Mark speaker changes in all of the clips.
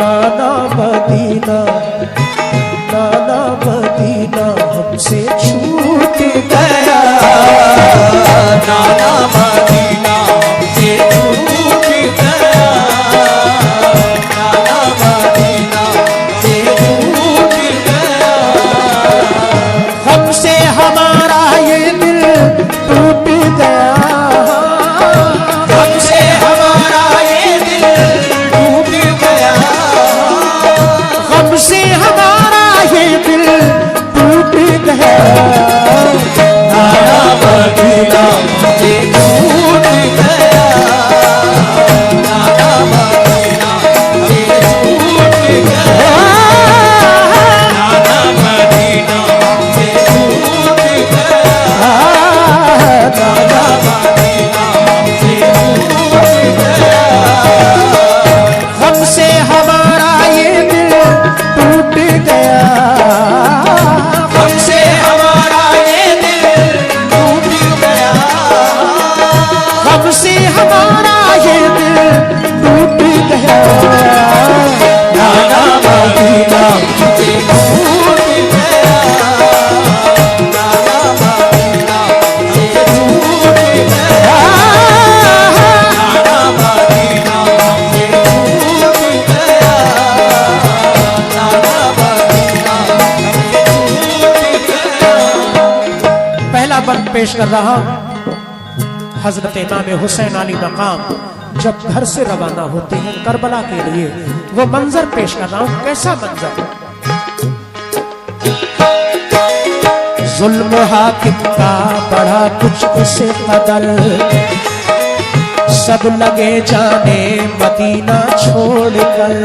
Speaker 1: नाना Medina, नाना Medina हमसे छूट गया,
Speaker 2: नाना मदीना हमसे छूट गया, नाना मदीना हमसे छूट गया।
Speaker 1: हमसे हमारा ये दिल टूट गया,
Speaker 2: हमसे हमारा ये दिल टूट गया,
Speaker 1: हमसे हमारा ये दिल टूट गया।
Speaker 2: नाना मदीना हमसे छूट गया, नाना मदीना हमसे छूट गया, नाना मदीना हमसे छूट गया, नाना मदीना हमसे छूट गया।
Speaker 1: हमसे हमारा ये दिल टूट गया,
Speaker 2: हमसे हमारा ये दिल टूट गया,
Speaker 1: हमसे हमारा ये दिल टूट गया।
Speaker 2: नाना मदीना हमसे छूट गया, नाना मदीना हमसे छूट गया, नाना मदीना हमसे छूट गया, नाना मदीना हमसे छूट गया।
Speaker 1: पहला बंद पेश कर रहा हूं। हजरत इमाम हुसैन अली मकाम जब घर से रवाना होते हैं करबला के लिए, वो मंजर पेश कर रहा हूं। कैसा मंजर? जुल्म हाकिम का बढ़ा कुछ उसे कदर, सब लगे जाने मदीना छोड़कर।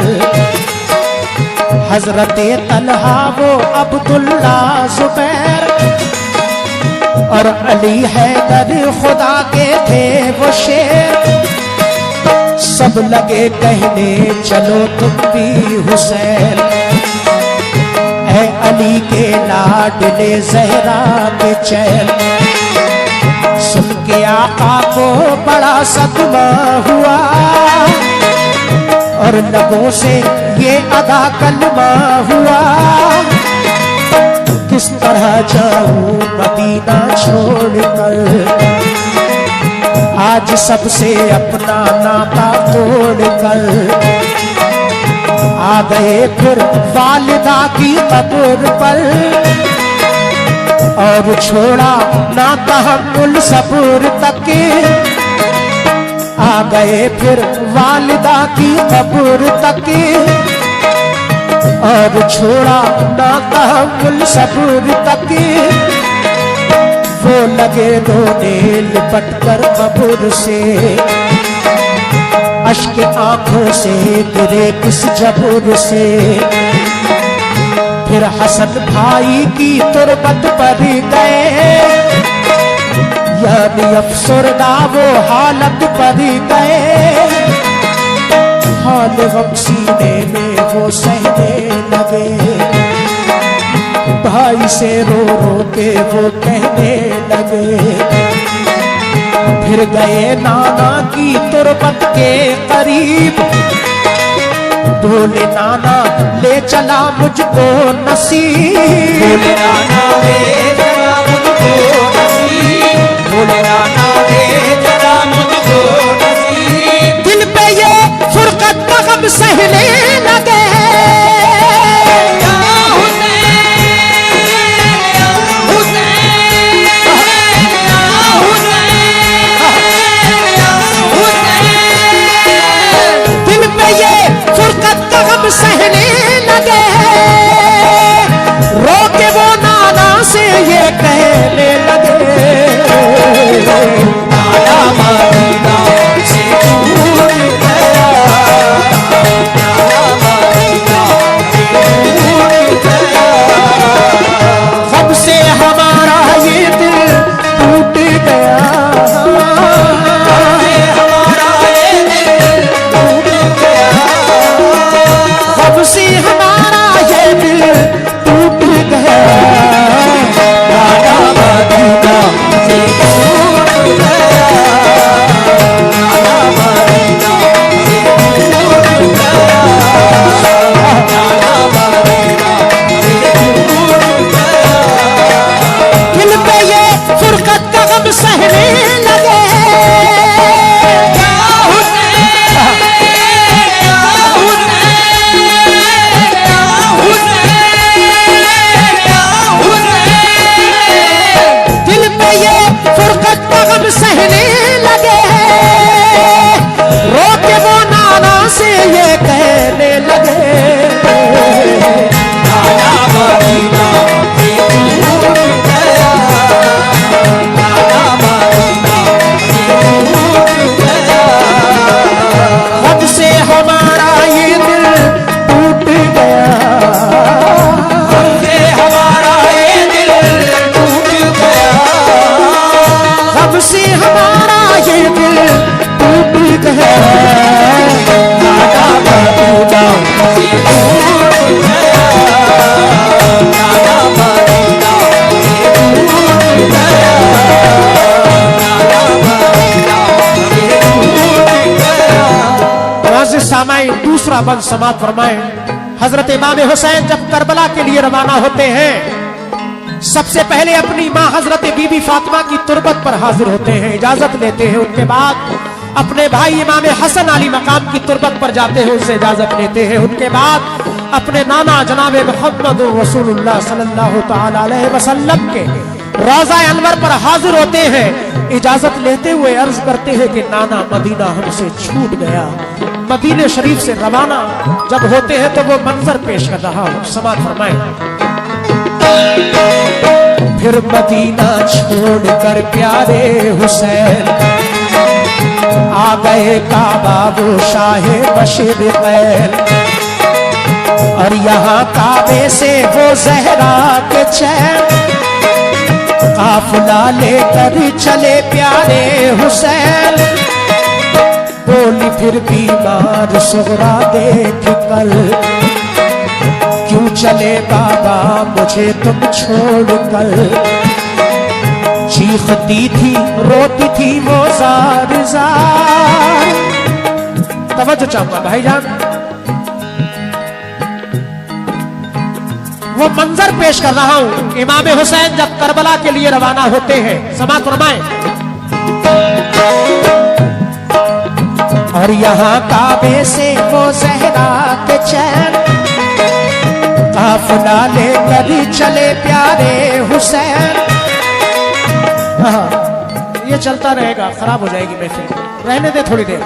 Speaker 1: हजरत तलहा वो अब्दुल्ला जुबैर और अली हैदर खुदा के थे वो शेर। सब लगे कहने चलो तुम भी हुसैन, ऐ अली के लाडले ज़हरा के चैन। सुन के आका को बड़ा सदमा हुआ और लबों से ये अदा कलमा हुआ। किस तरह जाऊं मदीना छोड़कर, आज सबसे अपना नाता तोड़कर। आ गए फिर वालिदा की कब्र पर और छोड़ा ना तहम्मुल सब्र तक। आ गए फिर वालिदा की कब्र तक और छोड़ा ना तहम्मुल सब्र तक। वो लगे रोने लिपट कर कब्र से, अश्क आंखों से गिरे किस जबूर से। फिर हसन भाई की तुरबत पर गए, यानी अफसरदा वो हालत पर गए। हाल गम सीने में वो सहने लगे, भाई से रो रो के वो कहने लगे। फिर गए नाना की तुरबत के करीब, बोले नाना ले चला मुझको नसीब।
Speaker 2: बोले नाना ले चला मुझको नसीब, बोले नाना ले चला मुझको नसीब।
Speaker 1: दिल पे ये फुरकत का गम सहने लगे, सहने लगे। रो के वो नाना से ये कहने लगे,
Speaker 2: नाना मदीना से छूट गया, नाना मदीना से छूट गया।
Speaker 1: हमसे हमारा ये दिल टूट गया,
Speaker 2: हमसे हमारा ये दिल टूट गया,
Speaker 1: हमसे हमारा ये दिल टूट गया।
Speaker 2: नाना मदीना से छूट गया, नाना मदीना से छूट गया। नाना मदीना ये टूट गया, नाना मदीना ये टूट गया।
Speaker 1: हद से हमारा ये दिल टूट गया,
Speaker 2: हमसे हमारा ये दिल टूट गया,
Speaker 1: हमसे हमारा ये दिल टूट गया।
Speaker 2: नाना मदीना ये टूट गया, नाना मदीना ये टूट गया, नाना मदीना ये टूट गया।
Speaker 1: मुअज़्ज़िज़ सामाईन, दूसरा बंद समाप्त फरमाएं। हजरत इमाम हुसैन जब करबला के लिए रवाना होते हैं, सबसे पहले अपनी माँ हजरत बीबी फातिमा की तुरबत पर हाजिर होते हैं, इजाजत लेते हैं। उनके बाद अपने भाई इमाम हसन अली मकाम की तुरबत पर जाते हैं, उनसे इजाजत लेते हैं। उनके बाद अपने नाना जनाब मोहम्मद रसूलुल्लाह सल्लल्लाहु तआला अलैहि वसल्लम के रोज़ा अनवर पर हाजिर होते हैं, इजाजत लेते हुए अर्ज करते हैं कि नाना मदीना हमसे छूट गया। मदीने शरीफ से रवाना जब होते हैं तो वो मंजर पेश कर रहा हूं, समाअत फरमाएं। फिर मदीना छोड़कर प्यारे हुसैन आ गए काबा वो शाहे बशीर गैर, और यहाँ काबे से वो जहरा के चैन काफिला लेकर चले प्यारे हुसैन। बोली फिर बीमार सुगरा देख कर, क्यों चले बाबा मुझे तुम छोड़ कर। चीखती थी रोती थी वो जार जार। तवज्जो चाहूंगा भाईजान, वो मंजर पेश कर रहा हूं। इमाम हुसैन जब करबला के लिए रवाना होते हैं, समाअत फरमाएं। और यहाँ काबे से वो जहरा के चैन काफिला लेकर चले प्यारे हुसैन। ये चलता रहेगा, खराब हो जाएगी महफिल, रहने दे थोड़ी देर।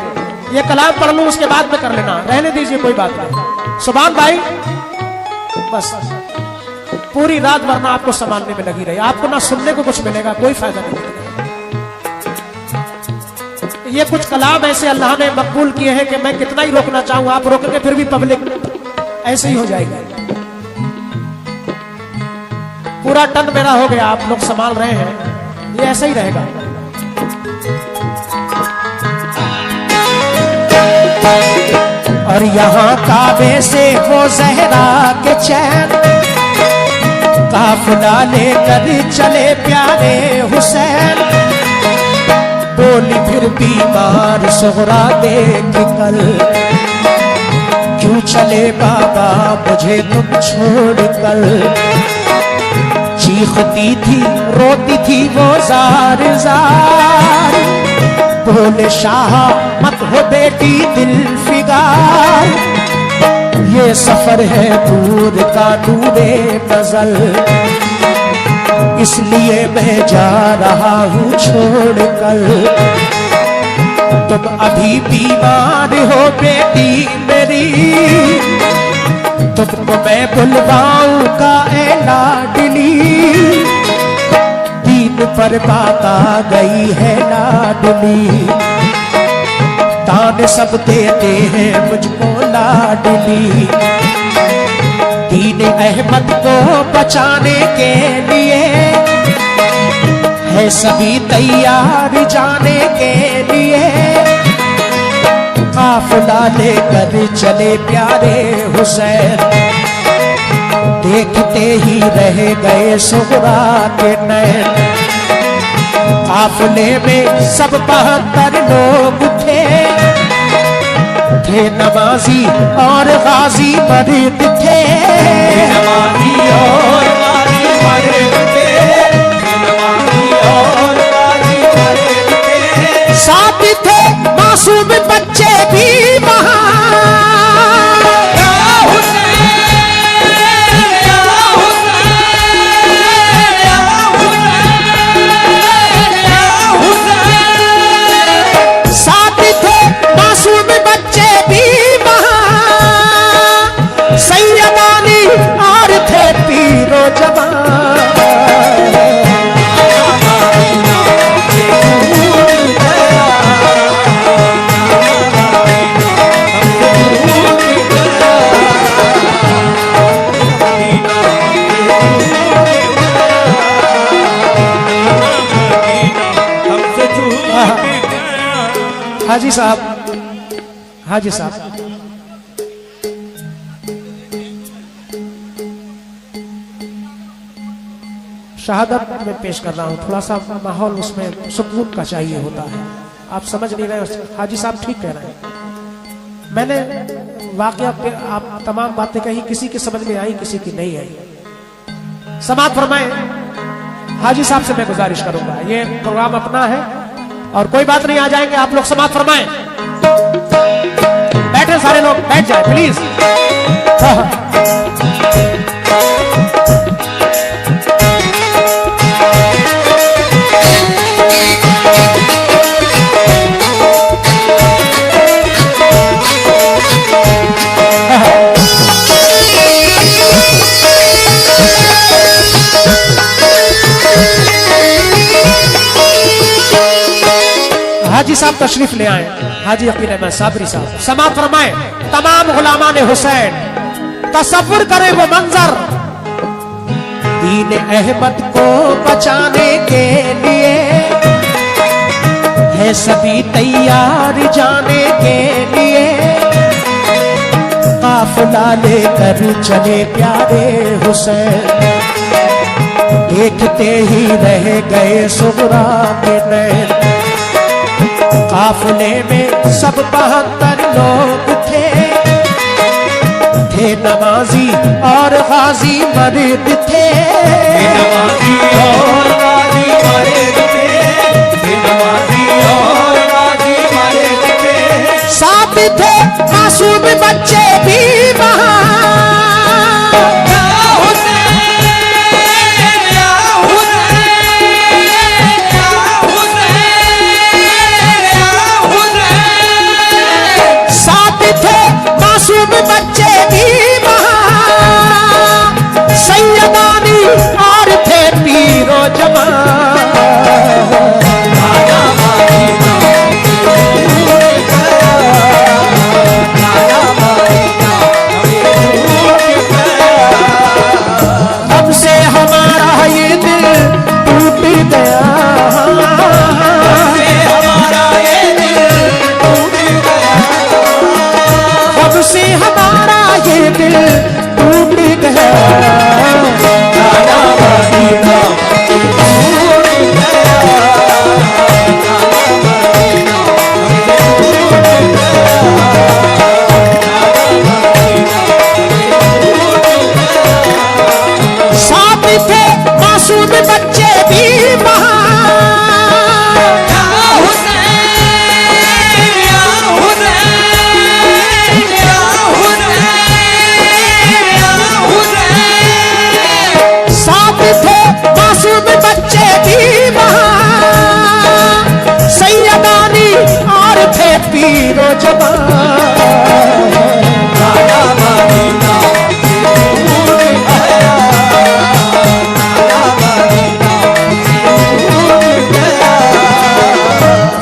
Speaker 1: ये कलाम पढ़ लूं उसके बाद में कर लेना, रहने दीजिए, कोई बात नहीं। सुभान भाई, बस पूरी रात वरना आपको संभालने में लगी रही, आपको ना सुनने को कुछ मिलेगा, कोई फायदा नहीं मिलेगा। ये कुछ कलाम ऐसे अल्लाह ने मकबूल किए हैं कि मैं कितना ही रोकना चाहूं, आप रोकेंगे फिर भी पब्लिक ऐसे ही हो जाएगी। पूरा टन मेरा हो गया, आप लोग संभाल रहे हैं, ये ऐसा ही रहेगा। और यहाँ काबे से वो जहरा के चैन काफिला लेकर चले प्यारे हुसैन। बोली फिर बीमार सुगरा देख कर, क्यों चले बाबा मुझे तुम छोड़ कर। चीखती थी रोती थी वो जार जार। बोले शाह मत हो बेटी दिल फिगार, ये सफर है दूर का नूरे नजर, इसलिए मैं जा रहा हूँ छोड़ कर। तुम अभी बीमार हो बेटी मेरी, तुमको मैं बुलवाऊं का ए लाडली। दीन पर बात आ गई है लाडली, तान सब देते हैं मुझको लाडली। दीन अहमद को बचाने के लिए है सभी तैयार जाने के लिए। काफिला लेकर चले प्यारे हुसैन, देखते ही रह गए सुगरा के नैन। काफिले में सब 72 लोग थे नमाजी और गाजी मर्द थे।
Speaker 2: नमाजी और गाजी मर्द थे, नमाजी और गाजी मर्द थे।
Speaker 1: साथ थे मासूम बच्चे भी वहाँ। हाजी साहब, हाजी साहब, शहादत में पेश कर रहा हूँ, थोड़ा सा माहौल उसमें सुकून का चाहिए होता है। आप समझ नहीं रहे। हाजी साहब ठीक कह रहे हैं। मैंने वाकया आप तमाम बातें कही, किसी की समझ में आई, किसी की नहीं आई। समाअत फरमाएं। हाजी साहब से मैं गुजारिश करूंगा, ये प्रोग्राम अपना है और कोई बात नहीं, आ जाएंगे आप लोग। समाअत फरमाएं। बैठे सारे लोग, बैठ जाए प्लीज। हाजी साहब तशरीफ ले आए, हाजी यकीन अहमद साबरी साहब। समाअत फरमाए। तमाम गुलामान हुसैन तसव्वुर करें वो मंजर, दीन अहमद को बचाने के लिए है सभी तैयार जाने के लिए। काफिला लेकर चले प्यारे हुसैन, देखते ही रह गए सुगरा के नैन। काफिले में सब 72 लोग थे नमाजी और गाजी मर्द थे।
Speaker 2: नमाजी और गाजी मर्द थे, नमाजी और गाजी मर्द थे।
Speaker 1: साथ थे मासूम बच्चे भी वहाँ। बच्चे भी वहाँ, सैयदानी और थे पीरो जवान। हमसे हमारा ये दिल टूट गया, हमसे हमारा ये दिल टूट गया। साथ थे मासूम बच्चे भी वहाँ। बच्चे भी वहाँ, सैयदानी और थे पीरो जवान।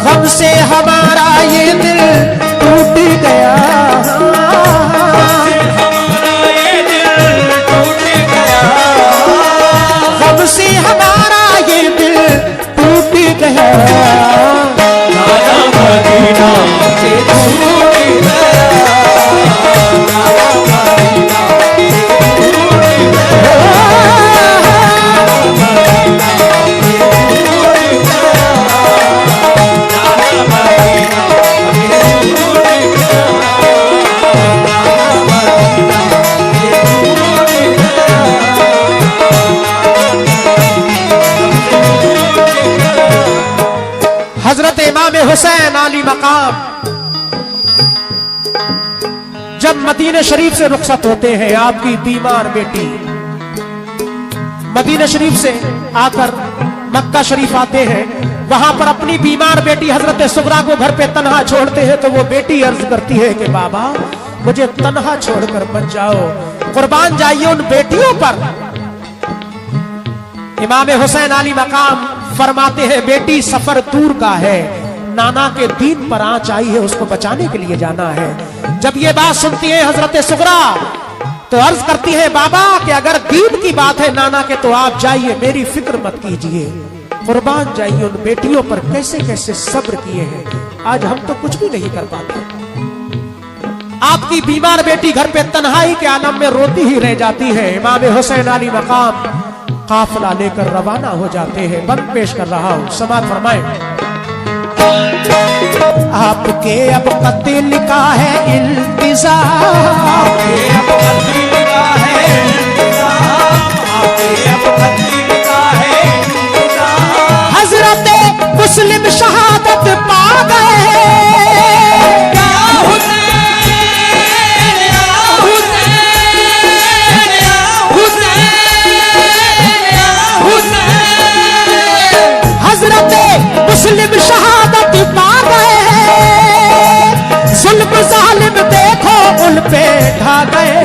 Speaker 1: हमसे हमारा ये दिल टूट गया, हमसे हमारा ये दिल टूट गया। मदीना से टूट गया, हजरत इमाम हुसैन आली मकाम जब मदीना शरीफ से रुखसत होते हैं, आपकी बीमार बेटी मदीना शरीफ से आकर मक्का शरीफ आते हैं, वहां पर अपनी बीमार बेटी हजरत सुगरा को घर पे तन्हा छोड़ते हैं, तो वो बेटी अर्ज करती है कि बाबा मुझे तन्हा छोड़कर मत जाओ, कुर्बान जाइए उन बेटियों पर। इमाम हुसैन आली मकाम फरमाते हैं बेटी सफर दूर का है, नाना के दीन पर आंच आई है, उसको बचाने के लिए जाना है। जब ये बात सुनती है हजरत सुगरा तो अर्ज करती है बाबा कि अगर दीन की बात है नाना के तो आप जाइए, मेरी फिक्र मत कीजिए। कुर्बान जाइए उन बेटियों पर कैसे कैसे सब्र किए हैं। आज हम तो कुछ भी नहीं कर पाते। आपकी बीमार बेटी घर पे तन्हाई के आलम में रोती ही रह जाती है। इमाम हुसैन अली मकाम काफिला लेकर रवाना हो जाते हैं। बंद पेश कर रहा हूं, समाअत फरमाएं। आपके अब कत्ल का है इंतजार,
Speaker 2: आपके अब कत्ल का है इंतजार, आपके अब कत्ल का है इंतजार।
Speaker 1: हजरत मुस्लिम शहादत पा गए।
Speaker 2: या हुसैन, या हुसैन, या हुसैन, या हुसैन।
Speaker 1: हजरत मुस्लिम शहादत पा गए। जुल्म जालिम देखो उन पे ढा गए।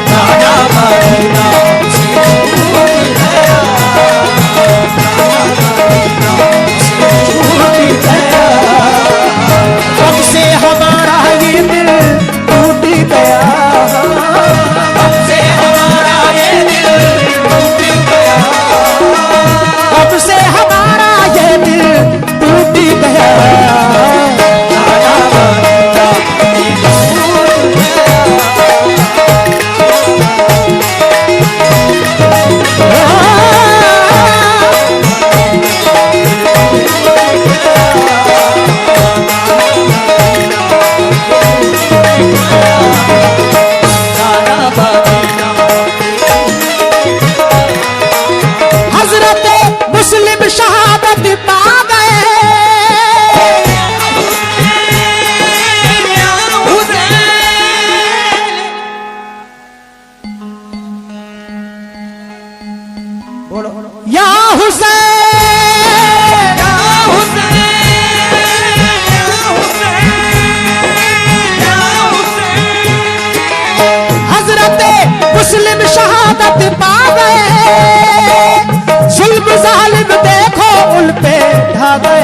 Speaker 2: राजा मदीना से छूट गया, छूट गया।
Speaker 1: कब से हमारा ये दिल टूट गया,
Speaker 2: कब से हमारा ये दिल टूट गया,
Speaker 1: कब से हमारा ये दिल टूट गया।
Speaker 2: राजा मदीना से छूट गया।
Speaker 1: हजरत मुस्लिम शहादत पा गए। बोलो या हुसैन, हजरत मुस्लिम शहादत पा गए। जुल्म जालिम देखो उन पे ढा गए।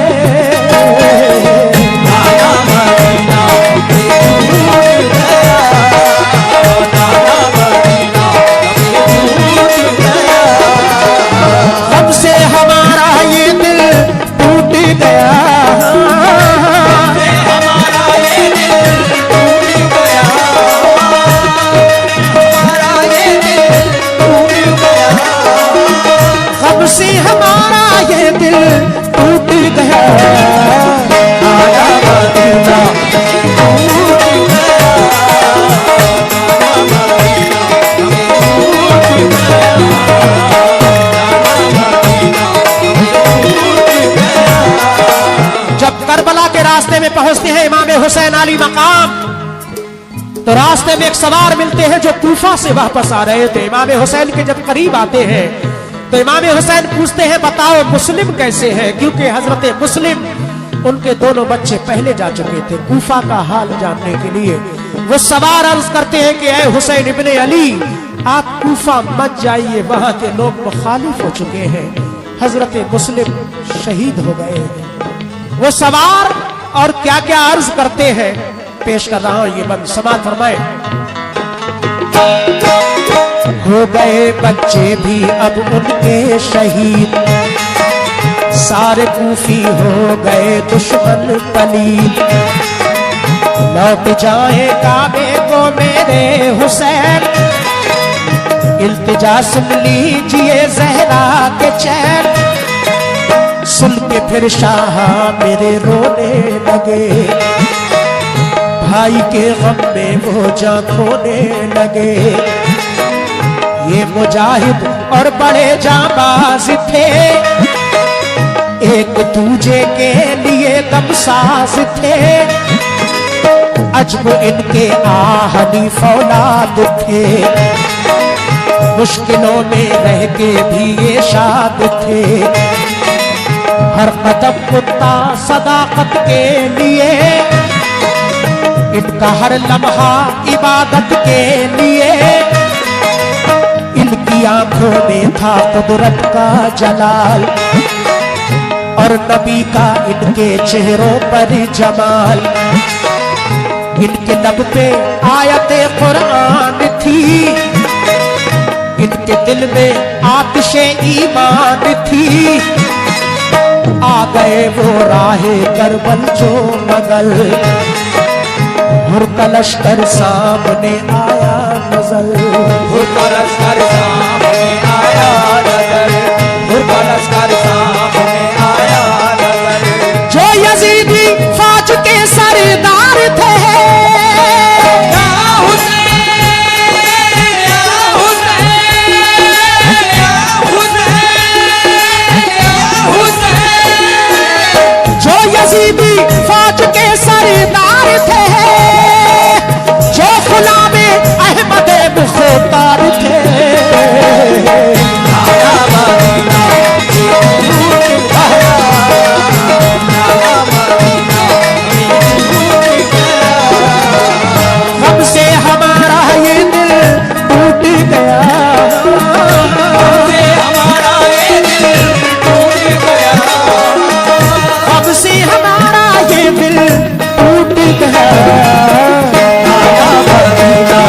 Speaker 1: कब से हमारा ये दिल टूट गया,
Speaker 2: हमारा ये दिल टूट गया, हमारा ये दिल टूट गया।
Speaker 1: कब से हमारा ये दिल टूट गया।
Speaker 2: राजा मदीना टूट गया,
Speaker 1: जब करबला के रास्ते में पहुंचते हैं इमाम हुसैन अली मकाम, तो रास्ते में एक सवार मिलते हैं जो कूफा से वापस आ रहे थे। इमाम हुसैन के जब करीब आते हैं तो इमाम हुसैन पूछते हैं बताओ मुस्लिम कैसे हैं, क्योंकि हजरत मुस्लिम उनके दोनों बच्चे पहले जा चुके थे कूफा का हाल जानने के लिए। वो सवार अर्ज करते हैं कि ऐ हुसैन इब्ने अली, आप कूफा मत जाइए, वहां के लोग मुखालिफ हो चुके हैं, हजरत मुस्लिम शहीद हो गए हैं। वो सवार और क्या क्या अर्ज करते हैं पेश कर रहा हूं, ये बंद समाअत फरमाए। हो गए बच्चे भी अब उनके शहीद, सारे कूफी हो गए दुश्मन पलीद। लौट जाए काबे को मेरे हुसैन, इल्तिजा सुन लीजिए जहरा के चैन। सुन के फिर शाह मेरे रोने लगे, भाई के गम में वो जान खोने लगे। ये मुजाहिद और बड़े जाबाज थे, एक दूजे के लिए दमसाज थे। अजब इनके आहली फौलाद थे, मुश्किलों में रह के भी ये शाद थे। हर कदम कुत्ता सदाकत के लिए, इनका हर लम्हा इबादत के लिए। इनकी आंखों में था कुदरत का जलाल, और नबी का इनके चेहरों पर जमाल। इनके लब पे आयते कुरान थी, इनके जिनके दिल में आतिशे ईमान थी, आ गए वो राहे करबल जो नगल, हुर का लश्कर सामने आया नजर,
Speaker 2: हुर का लश्कर सामने आया नजर, हुर का लश्कर सामने आया नजर।
Speaker 1: जो यजीदी फौज के सरदार थे,
Speaker 2: या हुसैन, या हुसैन, या हुसैन, या हुसैन।
Speaker 1: जो यजीदी फौज के सरदार थे, जो गुलामे अहमद मुख्तार थे,
Speaker 2: आया मदीना,
Speaker 1: गम से हमारा ये दिल टूट गया,
Speaker 2: से हमारा ये दिल टूट गया,
Speaker 1: गम से हमारा ये दिल टूट गया।
Speaker 2: आया मदीना,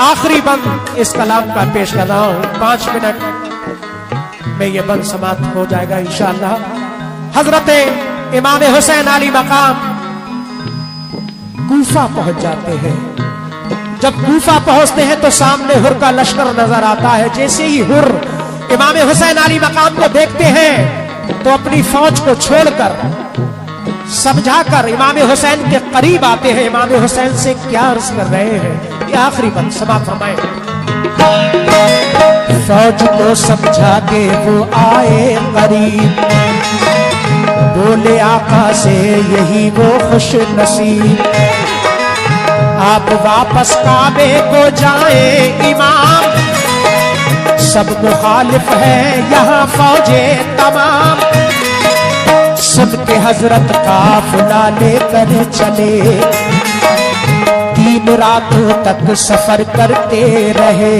Speaker 1: आखिरी बंद इस कलाम का पेश कर रहा हूं, 5 मिनट में ये बंद समाप्त हो जाएगा इंशाअल्लाह। हजरत इमाम हुसैन अली मकाम कूफा पहुंच जाते हैं। जब कूफा पहुंचते हैं तो सामने हुर का लश्कर नजर आता है। जैसे ही हुर इमाम हुसैन अली मकाम को देखते हैं तो अपनी फौज को छोड़कर समझाकर इमाम हुसैन के करीब आते हैं। इमाम हुसैन से क्या अर्ज कर रहे हैं, ये आखिरी बंद समाप्त फरमाए। फौज को समझा के वो आए करीब, बोले आका से यही वो खुश नसीब, आप वापस काबे को जाए इमाम, सब मुखालिफ है यहाँ फौजे तमाम। सबके हजरत काफिला लेकर चले, 3 रातों तक सफर करते रहे।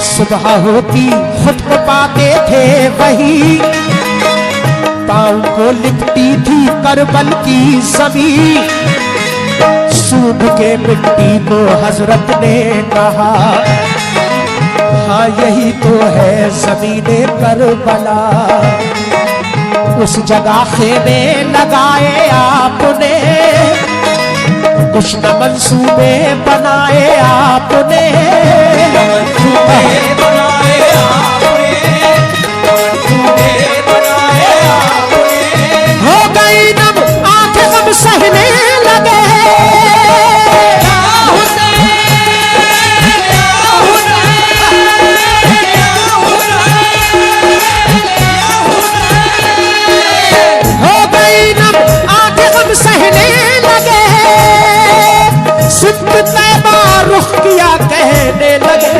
Speaker 1: सुबह होती खुद को पाते थे वही, पाँव को लिपटी थी करबल की जमीन। सूंघ के मिट्टी को हजरत ने कहा, हाँ यही तो है जमीने करबला। उस जगह खेमे लगाए आपने, कुछ न मंसूबे बनाए आपने,
Speaker 2: मंसूबे बनाए आपने, मंसूबे बनाए आपने।
Speaker 1: हो गई नम आंखें गम सहने लगे,
Speaker 2: या हुसैन, या हुसैन, या हुसैन, या हुसैन।
Speaker 1: हो गई नम आंखें गम सहने लगे, सिद्ध तैबा रुख किया कहने लगे,